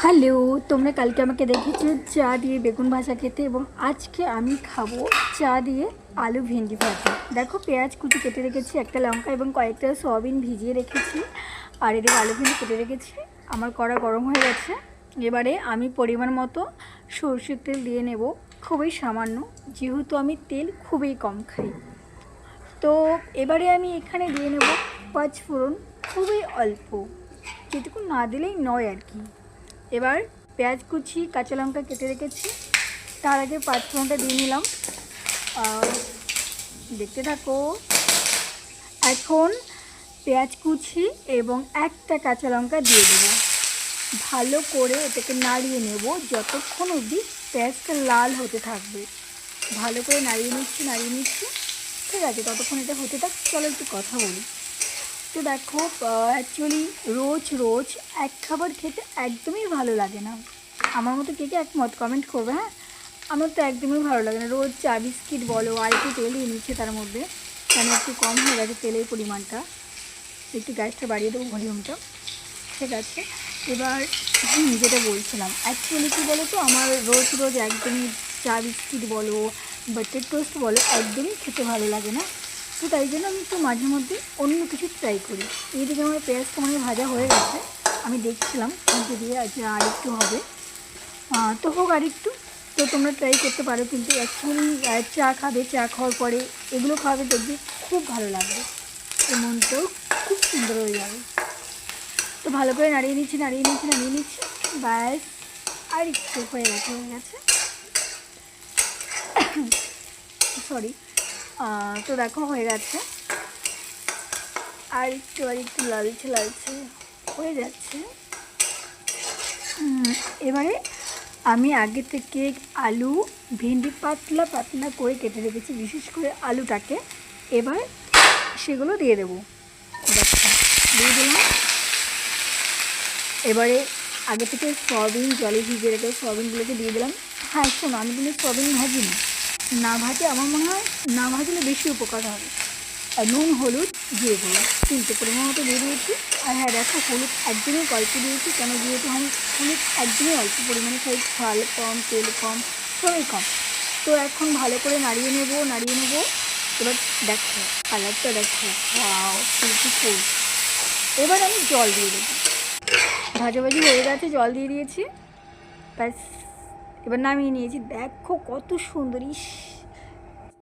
Hello, তোমরা কালকে আমাকে দেখেছো চা দিয়ে বেগুন ভাজা খেতে, এবং আজকে আমি খাবো চা দিয়ে আলু ভেন্ডি ভাজা। দেখো, পেঁয়াজ কুচি কেটে রেখেছি, একটা লঙ্কা এবং কয়েকটা সয়াবিন ভিজিয়ে রেখেছি, আর এদিকে আলু ভেন্ডি কেটে রেখেছি। আমার কড়া গরম হয়ে গেছে। এবারে আমি পরিমাণ মতো সরষের তেল দিয়ে নেব, খুবই সামান্য, যেহেতু আমি তেল খুবই কম খাই। তো এবারে আমি এখানে দিয়ে নেব পাঁচফোড়ন, খুবই অল্প, যেটুকু না দিলেই নয় আর কি। এবার পেঁয়াজ কুচি, কাঁচা লঙ্কা কেটে রেখেছি, তার আগে পাঁচফোড়নটা দিয়ে নিলাম। দেখতে থাকো। এখন পেঁয়াজ কুচি এবং একটা কাঁচা লঙ্কা দিয়ে দেবো। ভালো করে এটাকে নাড়িয়ে নেব যতক্ষণ অবধি পেঁয়াজটা লাল হতে থাকবে। ভালো করে নাড়িয়ে নিচ্ছি। ঠিক আছে, ততক্ষণ এটা হতে থাক। চলো একটু কথা বলি। তো দেখো, অ্যাকচুয়ালি রোজ রোজ এক খাবার খেতে একদমই ভালো লাগে না। আমার মতো কে কে একমত কমেন্ট করবে। হ্যাঁ, আমার তো একদমই ভালো লাগে না। রোজ চা বিস্কিট বলো, আর একটু তেল দিয়ে নিচ্ছে তার মধ্যে, কেন একটু কম হয়ে গেছে তেলের পরিমাণটা। একটু গ্যাসটা বাড়িয়ে দেবো, ভলিউমটা। ঠিক আছে, এবার যেটা বলছিলাম, অ্যাকচুয়ালি কী বলো তো, আমার রোজ রোজ একদমই চা বিস্কিট বলো, বাটার টোস্ট বলো, একদমই খেতে ভালো লাগে না। তো তাই জন্য আমি একটু মাঝে মধ্যে অন্য কিছু ট্রাই করি। এইদিকে আমার পেঁয়াজটা মানে ভাজা হয়ে গেছে, আমি দেখছিলাম কিন্তু দিয়ে আজকে আর একটু হবে, তো হোক আর একটু। তো তোমরা ট্রাই করতে পারো, কিন্তু অ্যাকচুয়ালি চা খাবে, চা খাওয়ার পরে এগুলো খাবে, দেখবে খুব ভালো লাগবে, এই মনটাও খুব সুন্দর হয়ে যাবে। তো ভালো করে নাড়িয়ে নিচ্ছি। ব্যাস, আর একটু হয়ে গেছে সরি। তো দেখো হয়ে গেছে, আর একটু লালচে হয়ে যাচ্ছে। এবারে আমি আগে থেকে আলু ভেন্ডি পাতলা পাতলা করে কেটে রেখেছি, বিশেষ করে আলুটাকে। এবার সেগুলো দিয়ে দেবো। দেখো, দিয়ে দিলাম। এবারে আগে থেকে সয়াবিন জলে ভিজিয়ে রেখে সয়াবিনগুলোকে দিয়ে দিলাম। হ্যাঁ শোনো, আমি কিন্তু সয়াবিন ভাজিনি, না ভাজে আমার মনে হয় না ভাজলে বেশি উপকার হবে। আর নুন হলুদ দিয়ে দিলাম, তিনটে পরিমাণ মতো দিয়ে দিয়েছি। আর হ্যাঁ দেখো, হলুদ একদমই অল্প দিয়েছি, কেন যেহেতু আমি হলুদ একদমই অল্প পরিমাণে খাই, ঝাল কম, তেল কম, সবই কম। তো এখন ভালো করে নাড়িয়ে নেবো। এবার দেখো কালারটা, দেখো ওয়াও, বিউটিফুল। এবার আমি জল দিয়ে দেবো। ভাজাভাজি হয়ে গেছে, জল দিয়ে দিয়েছি, ব্যাস। এবার নামিয়ে নিয়েছি। দেখো কত সুন্দর, ইস